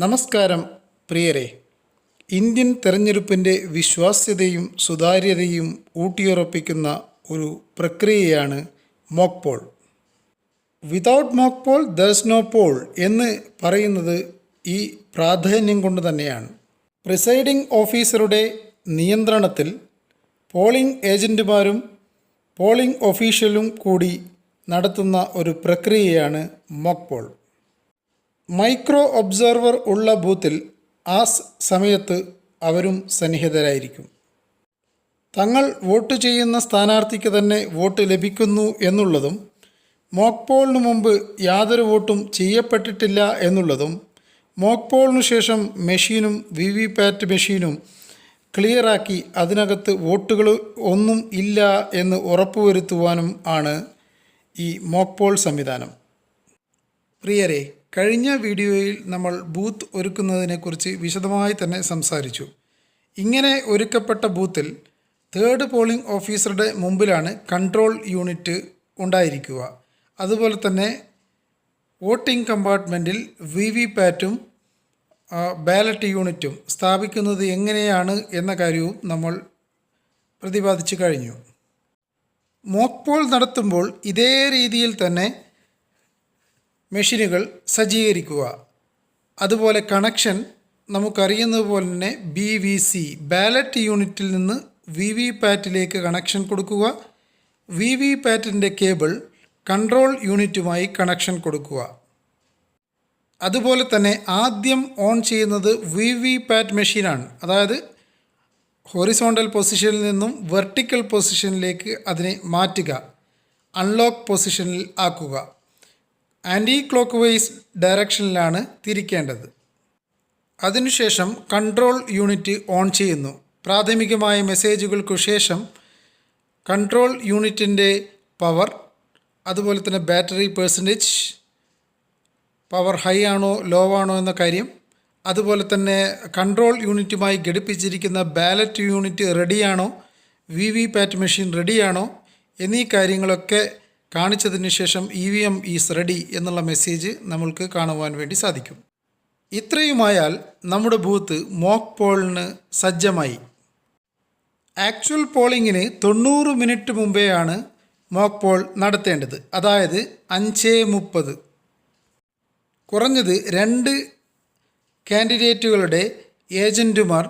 നമസ്കാരം പ്രിയരെ. ഇന്ത്യൻ തെരഞ്ഞെടുപ്പിൻ്റെ വിശ്വാസ്യതയും സുതാര്യതയും ഊട്ടിയുറപ്പിക്കുന്ന ഒരു പ്രക്രിയയാണ് mock poll. Without mock poll there's no poll എന്ന് പറയുന്നത് ഈ പ്രാധാന്യം കൊണ്ട് തന്നെയാണ്. പ്രിസൈഡിംഗ് ഓഫീസറുടെ നിയന്ത്രണത്തിൽ പോളിംഗ് ഏജൻറ്റുമാരും പോളിംഗ് ഒഫീഷ്യലും കൂടി നടത്തുന്ന ഒരു പ്രക്രിയയാണ് മോക്ക് പോൾ. മൈക്രോ ഒബ്സർവർ ഉള്ള ബൂത്തിൽ ആ സമയത്ത് അവരും സന്നിഹിതരായിരിക്കും. തങ്ങൾ വോട്ട് ചെയ്യുന്ന സ്ഥാനാർത്ഥിക്ക് തന്നെ വോട്ട് ലഭിക്കുന്നു എന്നുള്ളതും മോക്ക് പോളിന് മുമ്പ് യാതൊരു വോട്ടും ചെയ്യപ്പെട്ടിട്ടില്ല എന്നുള്ളതും മോക്ക് പോളിനു ശേഷം മെഷീനും VVPAT മെഷീനും ക്ലിയറാക്കി അതിനകത്ത് വോട്ടുകൾ ഒന്നും ഇല്ല എന്ന് ഉറപ്പുവരുത്തുവാനും ആണ് ഈ മോക്ക് പോൾ സംവിധാനം. പ്രിയരെ, കഴിഞ്ഞ വീഡിയോയിൽ നമ്മൾ ബൂത്ത് ഒരുക്കുന്നതിനെക്കുറിച്ച് വിശദമായി തന്നെ സംസാരിച്ചു. ഇങ്ങനെ ഒരുക്കപ്പെട്ട ബൂത്തിൽ തേർഡ് പോളിംഗ് ഓഫീസറുടെ മുമ്പിലാണ് കൺട്രോൾ യൂണിറ്റ് ഉണ്ടായിരിക്കുക. അതുപോലെ തന്നെ വോട്ടിംഗ് കമ്പാർട്ട്മെൻറ്റിൽ VVPATും ബാലറ്റ് യൂണിറ്റും സ്ഥാപിക്കുന്നത് എങ്ങനെയാണ് എന്ന കാര്യവും നമ്മൾ പ്രതിപാദിച്ചു കഴിഞ്ഞു. മോക്ക് പോൾ നടത്തുമ്പോൾ ഇതേ രീതിയിൽ തന്നെ മെഷീനുകൾ സജ്ജീകരിക്കുക. അതുപോലെ കണക്ഷൻ നമുക്കറിയുന്നത് പോലെ തന്നെ BVC ബാലറ്റ് യൂണിറ്റിൽ നിന്ന് VVPATിലേക്ക് കണക്ഷൻ കൊടുക്കുക. VVPATിൻ്റെ കേബിൾ കൺട്രോൾ യൂണിറ്റുമായി കണക്ഷൻ കൊടുക്കുക. അതുപോലെ തന്നെ ആദ്യം ഓൺ ചെയ്യുന്നത് VVPAT മെഷീനാണ്. അതായത് ഹൊറിസോണ്ടൽ പൊസിഷനിൽ നിന്നും വെർട്ടിക്കൽ പൊസിഷനിലേക്ക് അതിനെ മാറ്റുക, അൺലോക്ക് പൊസിഷനിൽ ആക്കുക. ആൻറ്റി ക്ലോക്ക് വൈസ് ഡയറക്ഷനിലാണ് തിരിക്കേണ്ടത്. അതിനുശേഷം കൺട്രോൾ യൂണിറ്റ് ഓൺ ചെയ്യുന്നു. പ്രാഥമികമായ മെസ്സേജുകൾക്കു ശേഷം കൺട്രോൾ യൂണിറ്റിൻ്റെ പവർ, അതുപോലെ തന്നെ ബാറ്ററി പെർസെൻറ്റേജ്, പവർ ഹൈ ആണോ ലോ ആണോ എന്ന കാര്യം, അതുപോലെ തന്നെ കൺട്രോൾ യൂണിറ്റുമായി ഘടിപ്പിച്ചിരിക്കുന്ന ബാലറ്റ് യൂണിറ്റ് റെഡിയാണോ, VVPAT മെഷീൻ റെഡിയാണോ എന്നീ കാര്യങ്ങളൊക്കെ കാണിച്ചതിന് ശേഷം EVM ഈസ് റെഡി എന്നുള്ള മെസ്സേജ് നമ്മൾക്ക് കാണുവാൻ വേണ്ടി സാധിക്കും. ഇത്രയുമായാൽ നമ്മുടെ ബൂത്ത് മോക്ക് പോളിന് സജ്ജമായി. ആക്ച്വൽ പോളിങ്ങിന് 90 മിനിറ്റ് മുമ്പെയാണ് മോക്ക് പോൾ നടത്തേണ്ടത്. അതായത് 5:30. കുറഞ്ഞത് 2 കാൻഡിഡേറ്റുകളുടെ ഏജൻറ്റുമാർ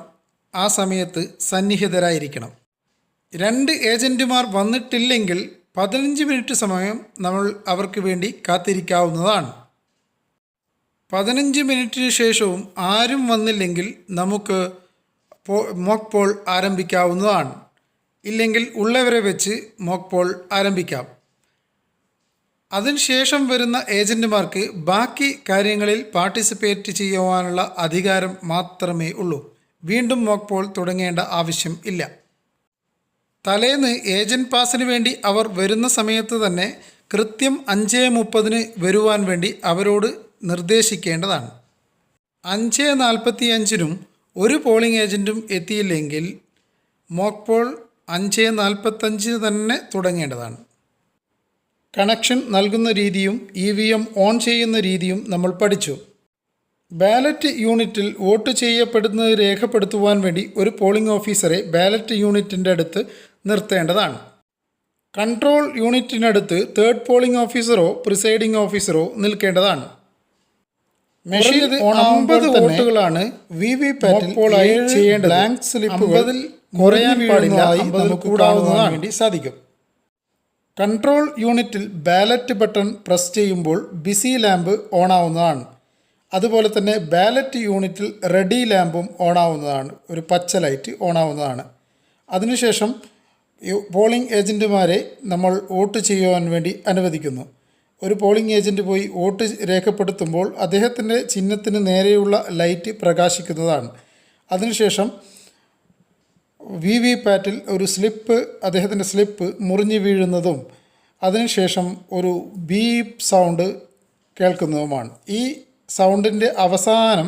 ആ സമയത്ത് സന്നിഹിതരായിരിക്കണം. 2 ഏജൻറ്റുമാർ വന്നിട്ടില്ലെങ്കിൽ 15 മിനിറ്റ് സമയം നമ്മൾ അവർക്ക് വേണ്ടി കാത്തിരിക്കാവുന്നതാണ്. 15 മിനിറ്റിന് ശേഷവും ആരും വന്നില്ലെങ്കിൽ നമുക്ക് മോക്ക് പോൾ ആരംഭിക്കാവുന്നതാണ്. ഇല്ലെങ്കിൽ ഉള്ളവരെ വെച്ച് മോക്ക് പോൾ ആരംഭിക്കാം. അതിനുശേഷം വരുന്ന ഏജൻറ്റുമാർക്ക് ബാക്കി കാര്യങ്ങളിൽ പാർട്ടിസിപ്പേറ്റ് ചെയ്യുവാനുള്ള അധികാരം മാത്രമേ ഉള്ളൂ. വീണ്ടും മോക്ക് പോൾ തുടങ്ങേണ്ട ആവശ്യം ഇല്ല. തലേന്ന് ഏജൻറ്റ് പാസിന് വേണ്ടി അവർ വരുന്ന സമയത്ത് തന്നെ കൃത്യം 5:30 വരുവാൻ വേണ്ടി അവരോട് നിർദ്ദേശിക്കേണ്ടതാണ്. 5:45 ഒരു പോളിംഗ് ഏജൻറ്റും എത്തിയില്ലെങ്കിൽ മോക്ക് പോൾ 5:45 തന്നെ തുടങ്ങേണ്ടതാണ്. കണക്ഷൻ നൽകുന്ന രീതിയും EVM ഓൺ ചെയ്യുന്ന രീതിയും നമ്മൾ പഠിച്ചു. ബാലറ്റ് യൂണിറ്റിൽ വോട്ട് ചെയ്യപ്പെടുന്നത് രേഖപ്പെടുത്തുവാൻ വേണ്ടി ഒരു പോളിംഗ് ഓഫീസറെ ബാലറ്റ് യൂണിറ്റിൻ്റെ അടുത്ത് നിർത്തേണ്ടതാണ്. കൺട്രോൾ യൂണിറ്റിനടുത്ത് തേർഡ് പോളിംഗ് ഓഫീസറോ പ്രിസൈഡിംഗ് ഓഫീസറോ നിൽക്കേണ്ടതാണ്. മെഷീൻ 50 വോട്ടുകളാണ് VVPATിൽ ചെയ്യേണ്ടത്. ബ്ലാങ്ക് സ്ലിപ്പുകൾ കുറയാൻ പാടില്ല, 50 കൂടാവുന്നതാണ് വേണ്ടി സാധിക്കും. കൺട്രോൾ യൂണിറ്റിൽ ബാലറ്റ് ബട്ടൺ പ്രസ് ചെയ്യുമ്പോൾ ബിസി ലാമ്പ് ഓണാവുന്നതാണ്. അതുപോലെ തന്നെ ബാലറ്റ് യൂണിറ്റിൽ റെഡി ലാമ്പും ഓണാവുന്നതാണ്. ഒരു പച്ച ലൈറ്റ് ഓണാവുന്നതാണ്. അതിനുശേഷം പോളിംഗ് ഏജൻറ്റുമാരെ നമ്മൾ വോട്ട് ചെയ്യുവാൻ വേണ്ടി അനുവദിക്കുന്നു. ഒരു പോളിംഗ് ഏജൻറ്റ് പോയി വോട്ട് രേഖപ്പെടുത്തുമ്പോൾ അദ്ദേഹത്തിൻ്റെ ചിഹ്നത്തിന് നേരെയുള്ള ലൈറ്റ് പ്രകാശിക്കുന്നതാണ്. അതിനുശേഷം VVPATിൽ ഒരു അദ്ദേഹത്തിൻ്റെ സ്ലിപ്പ് മുറിഞ്ഞു വീഴുന്നതും അതിനുശേഷം ഒരു ബീപ്പ് സൗണ്ട് കേൾക്കുന്നതുമാണ്. ഈ സൗണ്ടിൻ്റെ അവസാനം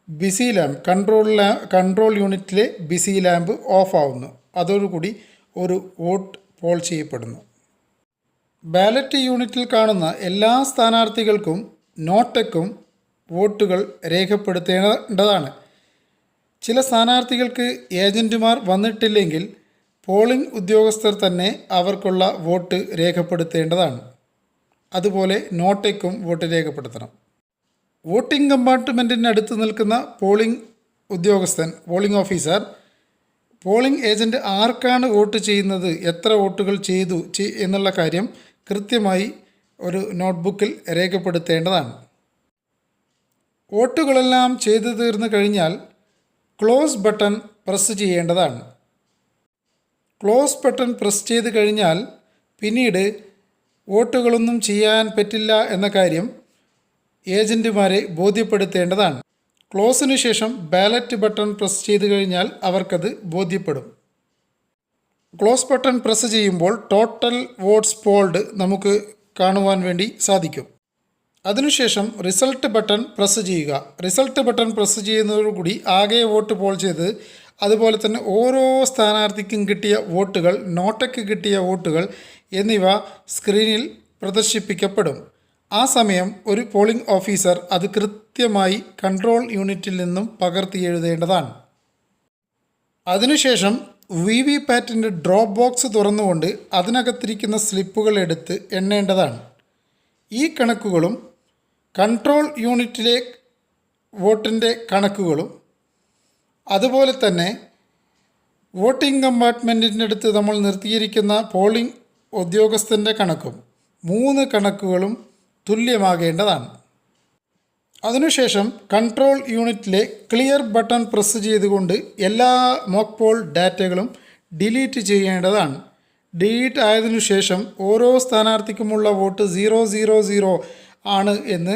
ബിസി ലാമ്പ് കൺട്രോൾ യൂണിറ്റിലെ ബിസി ലാമ്പ് ഓഫ് ആവുന്നു. അതോടുകൂടി ഒരു വോട്ട് പോൾ ചെയ്യപ്പെടുന്നു. ബാലറ്റ് യൂണിറ്റിൽ കാണുന്ന എല്ലാ സ്ഥാനാർത്ഥികൾക്കും നോട്ടയ്ക്കും വോട്ടുകൾ രേഖപ്പെടുത്തേണ്ടതാണ്. ചില സ്ഥാനാർത്ഥികൾക്ക് ഏജൻറ്റുമാർ വന്നിട്ടില്ലെങ്കിൽ പോളിംഗ് ഉദ്യോഗസ്ഥർ തന്നെ അവർക്കുള്ള വോട്ട് രേഖപ്പെടുത്തേണ്ടതാണ്. അതുപോലെ നോട്ടയ്ക്കും വോട്ട് രേഖപ്പെടുത്തണം. വോട്ടിംഗ് കമ്പാർട്ട്മെൻറ്റിനടുത്ത് നിൽക്കുന്ന പോളിംഗ് ഉദ്യോഗസ്ഥൻ, പോളിംഗ് ഓഫീസർ, പോളിംഗ് ഏജൻറ്റ് ആർക്കാണ് വോട്ട് ചെയ്യുന്നത്, എത്ര വോട്ടുകൾ ചെയ്തു എന്നുള്ള കാര്യം കൃത്യമായി ഒരു നോട്ട്ബുക്കിൽ രേഖപ്പെടുത്തേണ്ടതാണ്. വോട്ടുകളെല്ലാം ചെയ്തു തീർന്നു കഴിഞ്ഞാൽ ക്ലോസ് ബട്ടൺ പ്രസ് ചെയ്യേണ്ടതാണ്. ക്ലോസ് ബട്ടൺ പ്രസ് ചെയ്ത് കഴിഞ്ഞാൽ പിന്നീട് വോട്ടുകളൊന്നും ചെയ്യാൻ പറ്റില്ല എന്ന കാര്യം ഏജൻറ്റുമാരെ ബോധ്യപ്പെടുത്തേണ്ടതാണ്. ക്ലോസിന് ശേഷം ബാലറ്റ് ബട്ടൺ പ്രസ് ചെയ്ത് കഴിഞ്ഞാൽ അവർക്കത് ബോധ്യപ്പെടും. ക്ലോസ് ബട്ടൺ പ്രസ് ചെയ്യുമ്പോൾ ടോട്ടൽ വോട്ട്സ് പോൾഡ് നമുക്ക് കാണുവാൻ വേണ്ടി സാധിക്കും. അതിനുശേഷം റിസൾട്ട് ബട്ടൺ പ്രസ് ചെയ്യുക. റിസൾട്ട് ബട്ടൺ പ്രസ് ചെയ്യുന്നതോടുകൂടി ആകെ വോട്ട് പോൾ ചെയ്ത് അതുപോലെ തന്നെ ഓരോ സ്ഥാനാർത്ഥിക്കും കിട്ടിയ വോട്ടുകൾ, നോട്ടയ്ക്ക് കിട്ടിയ വോട്ടുകൾ എന്നിവ സ്ക്രീനിൽ പ്രദർശിപ്പിക്കപ്പെടും. ആ സമയം ഒരു പോളിംഗ് ഓഫീസർ അത് കൃത്യമായി കൺട്രോൾ യൂണിറ്റിൽ നിന്നും പകർത്തി എഴുതേണ്ടതാണ്. അതിനുശേഷം VVPATൻ്റെ ഡ്രോപ്പ് ബോക്സ് തുറന്നുകൊണ്ട് അതിനകത്തിരിക്കുന്ന സ്ലിപ്പുകൾ എടുത്ത് എണ്ണേണ്ടതാണ്. ഈ കണക്കുകളും കൺട്രോൾ യൂണിറ്റിലെ വോട്ടിൻ്റെ കണക്കുകളും അതുപോലെ തന്നെ വോട്ടിംഗ് കമ്പാർട്ട്മെൻറ്റിൻ്റെ അടുത്ത് നമ്മൾ നിർത്തിയിരിക്കുന്ന പോളിംഗ് ഉദ്യോഗസ്ഥൻ്റെ കണക്കും 3 കണക്കുകളും തുല്യമാകേണ്ടതാണ്. അതിനുശേഷം കൺട്രോൾ യൂണിറ്റിലെ ക്ലിയർ ബട്ടൺ പ്രസ് ചെയ്തുകൊണ്ട് എല്ലാ മോക്ക് പോൾ ഡാറ്റകളും ഡിലീറ്റ് ചെയ്യേണ്ടതാണ്. ഡിലീറ്റ് ആയതിനു ശേഷം ഓരോ സ്ഥാനാർത്ഥിക്കുമുള്ള വോട്ട് 000 ആണ് എന്ന്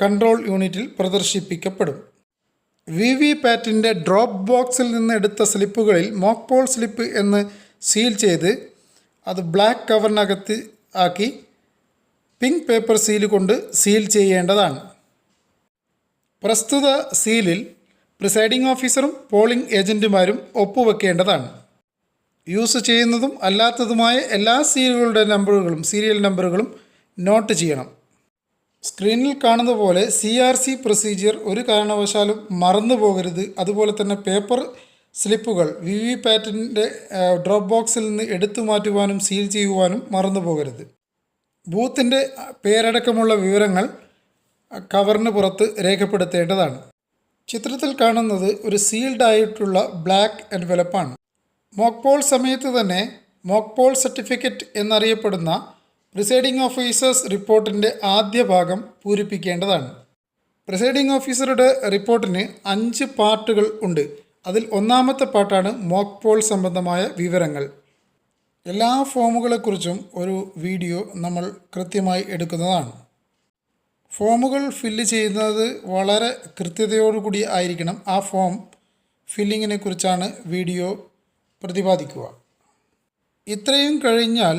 കൺട്രോൾ യൂണിറ്റിൽ പ്രദർശിപ്പിക്കപ്പെടും. VVPATൻ്റെ ഡ്രോപ്പ് ബോക്സിൽ നിന്ന് എടുത്ത സ്ലിപ്പുകളിൽ മോക്ക് പോൾ സ്ലിപ്പ് എന്ന് സീൽ ചെയ്ത് അത് ബ്ലാക്ക് കവറിനകത്ത് ആക്കി പിങ്ക് പേപ്പർ സീൽ കൊണ്ട് സീൽ ചെയ്യേണ്ടതാണ്. പ്രസ്തുത സീലിൽ പ്രിസൈഡിംഗ് ഓഫീസറും പോളിംഗ് ഏജൻറ്റുമാരും ഒപ്പുവെക്കേണ്ടതാണ്. യൂസ് ചെയ്യുന്നതും അല്ലാത്തതുമായ എല്ലാ സീരിയൽ നമ്പറുകളും നോട്ട് ചെയ്യണം. സ്ക്രീനിൽ കാണുന്ന പോലെ CRC പ്രൊസീജിയർ ഒരു കാരണവശാലും മറന്നു പോകരുത്. അതുപോലെ തന്നെ പേപ്പർ സ്ലിപ്പുകൾ VVPATൻ്റെ ഡ്രോപ്പ് ബോക്സിൽ നിന്ന് എടുത്തു മാറ്റുവാനും സീൽ ചെയ്യുവാനും മറന്നു പോകരുത്. ബൂത്തിൻ്റെ പേരടക്കമുള്ള വിവരങ്ങൾ കവറിന് പുറത്ത് രേഖപ്പെടുത്തേണ്ടതാണ്. ചിത്രത്തിൽ കാണുന്നത് ഒരു സീൽഡ് ആയിട്ടുള്ള ബ്ലാക്ക് എൻവലപ്പാണ്. മോക്ക് പോൾ സമയത്ത് തന്നെ മോക്ക് പോൾ സർട്ടിഫിക്കറ്റ് എന്നറിയപ്പെടുന്ന പ്രിസൈഡിംഗ് ഓഫീസേഴ്സ് റിപ്പോർട്ടിൻ്റെ ആദ്യ ഭാഗം പൂരിപ്പിക്കേണ്ടതാണ്. പ്രിസൈഡിംഗ് ഓഫീസറുടെ റിപ്പോർട്ടിന് 5 പാർട്ടുകൾ ഉണ്ട്. അതിൽ ഒന്നാമത്തെ പാർട്ടാണ് മോക്ക് പോൾ സംബന്ധമായ വിവരങ്ങൾ. എല്ലാ ഫോമുകളെക്കുറിച്ചും ഒരു വീഡിയോ നമ്മൾ കൃത്യമായി എടുക്കുന്നതാണ്. ഫോമുകൾ ഫില്ല് ചെയ്യുന്നത് വളരെ കൃത്യതയോടുകൂടി ആയിരിക്കണം. ആ ഫോം ഫില്ലിങ്ങിനെ കുറിച്ചാണ് വീഡിയോ പ്രതിപാദിക്കുക. ഇത്രയും കഴിഞ്ഞാൽ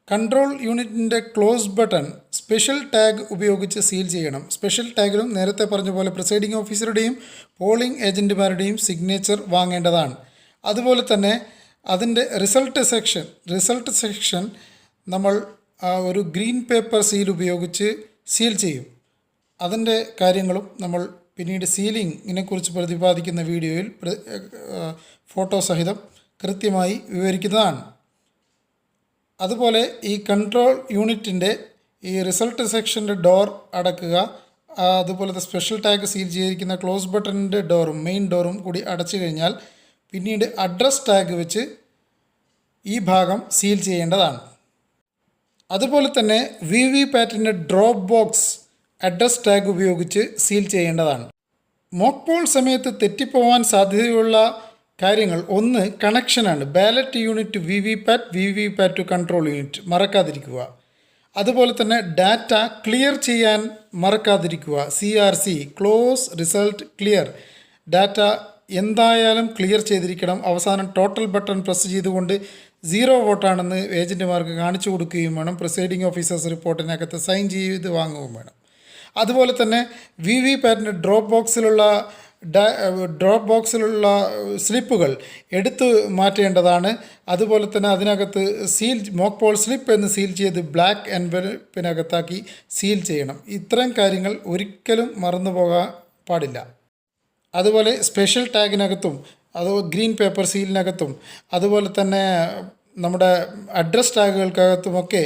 കൺട്രോൾ യൂണിറ്റിൻ്റെ ക്ലോസ് ബട്ടൺ സ്പെഷ്യൽ ടാഗ് ഉപയോഗിച്ച് സീൽ ചെയ്യണം. സ്പെഷ്യൽ ടാഗിലും നേരത്തെ പറഞ്ഞ പോലെ പ്രിസൈഡിംഗ് ഓഫീസറുടെയും പോളിംഗ് ഏജൻറ്റുമാരുടെയും സിഗ്നേച്ചർ വാങ്ങേണ്ടതാണ്. അതുപോലെ തന്നെ അതിൻ്റെ റിസൾട്ട് സെക്ഷൻ നമ്മൾ ഒരു ഗ്രീൻ പേപ്പർ സീൽ ഉപയോഗിച്ച് സീൽ ചെയ്യും. അതിൻ്റെ കാര്യങ്ങളും നമ്മൾ പിന്നീട് സീലിങ്ങിനെക്കുറിച്ച് പ്രതിപാദിക്കുന്ന വീഡിയോയിൽ ഫോട്ടോ സഹിതം കൃത്യമായി വിവരിക്കുന്നതാണ്. അതുപോലെ ഈ കൺട്രോൾ യൂണിറ്റിൻ്റെ ഈ റിസൾട്ട് സെക്ഷൻ്റെ ഡോർ അടക്കുക, അതുപോലത്തെ സ്പെഷ്യൽ ടാഗ് സീൽ ചെയ്തിരിക്കുന്ന ക്ലോസ് ബട്ടണിൻ്റെ ഡോറും മെയിൻ ഡോറും കൂടി അടച്ചു കഴിഞ്ഞാൽ പിന്നീട് അഡ്രസ് ടാഗ് വെച്ച് ഈ ഭാഗം സീൽ ചെയ്യേണ്ടതാണ്. അതുപോലെ തന്നെ VVPATൻ്റെ ഡ്രോപ്പ് ബോക്സ് അഡ്രസ് ടാഗ് ഉപയോഗിച്ച് സീൽ ചെയ്യേണ്ടതാണ്. മോക്ക് പോൾ സമയത്ത് തെറ്റിപ്പോവാൻ സാധ്യതയുള്ള കാര്യങ്ങൾ ഒന്ന് കണക്ഷനാണ്. Ballot unit VVPAT to control unit മറക്കാതിരിക്കുക. അതുപോലെ തന്നെ ഡാറ്റ ക്ലിയർ ചെയ്യാൻ മറക്കാതിരിക്കുക. CRC close result clear data എന്തായാലും ക്ലിയർ ചെയ്തിരിക്കണം. അവസാനം ടോട്ടൽ ബട്ടൺ പ്രസ് ചെയ്തുകൊണ്ട് 0 വോട്ടാണെന്ന് ഏജൻറ്റുമാർക്ക് കാണിച്ചു കൊടുക്കുകയും വേണം. പ്രിസൈഡിംഗ് ഓഫീസേഴ്സ് റിപ്പോർട്ടിനകത്ത് സൈൻ ചെയ്ത് വാങ്ങുകയും വേണം. അതുപോലെ തന്നെ VVPATൻ്റെ ഡ്രോപ്പ് ബോക്സിലുള്ള ഡ്രോപ്പ് ബോക്സിലുള്ള സ്ലിപ്പുകൾ എടുത്തു മാറ്റേണ്ടതാണ്. അതുപോലെ തന്നെ അതിനകത്ത് മോക്ക് പോൾ സ്ലിപ്പ് എന്ന് സീൽ ചെയ്ത് ബ്ലാക്ക് എൻവലപ്പിനകത്താക്കി സീൽ ചെയ്യണം. ഇത്തരം കാര്യങ്ങൾ ഒരിക്കലും മറന്നു പോകാൻ പാടില്ല. അതുപോലെ സ്പെഷ്യൽ ടാഗിനകത്തും ഗ്രീൻ പേപ്പർ സീലിനകത്തും അതുപോലെ തന്നെ നമ്മുടെ അഡ്രസ് ടാഗുകൾക്കകത്തുമൊക്കെ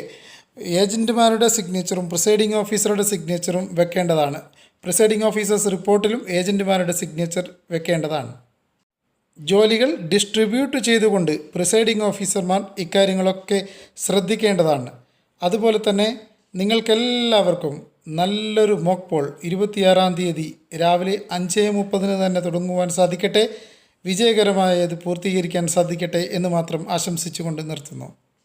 ഏജൻറ്റുമാരുടെ സിഗ്നേച്ചറും പ്രിസൈഡിംഗ് ഓഫീസറുടെ സിഗ്നേച്ചറും വെക്കേണ്ടതാണ്. പ്രിസൈഡിംഗ് ഓഫീസേഴ്സ് റിപ്പോർട്ടിലും ഏജൻറ്റുമാരുടെ സിഗ്നേച്ചർ വെക്കേണ്ടതാണ്. ജോലികൾ ഡിസ്ട്രിബ്യൂട്ട് ചെയ്തുകൊണ്ട് പ്രിസൈഡിംഗ് ഓഫീസർമാർ ഇക്കാര്യങ്ങളൊക്കെ ശ്രദ്ധിക്കേണ്ടതാണ്. അതുപോലെ തന്നെ നിങ്ങൾക്കെല്ലാവർക്കും നല്ലൊരു മോക്ക് പോൾ 26-ാം തീയതി രാവിലെ 5:30 തന്നെ തുടങ്ങുവാൻ സാധിക്കട്ടെ. വിജയകരമായി ഇത് പൂർത്തീകരിക്കാൻ സാധിക്കട്ടെ എന്ന് മാത്രം ആശംസിച്ചുകൊണ്ട് നിർത്തുന്നു.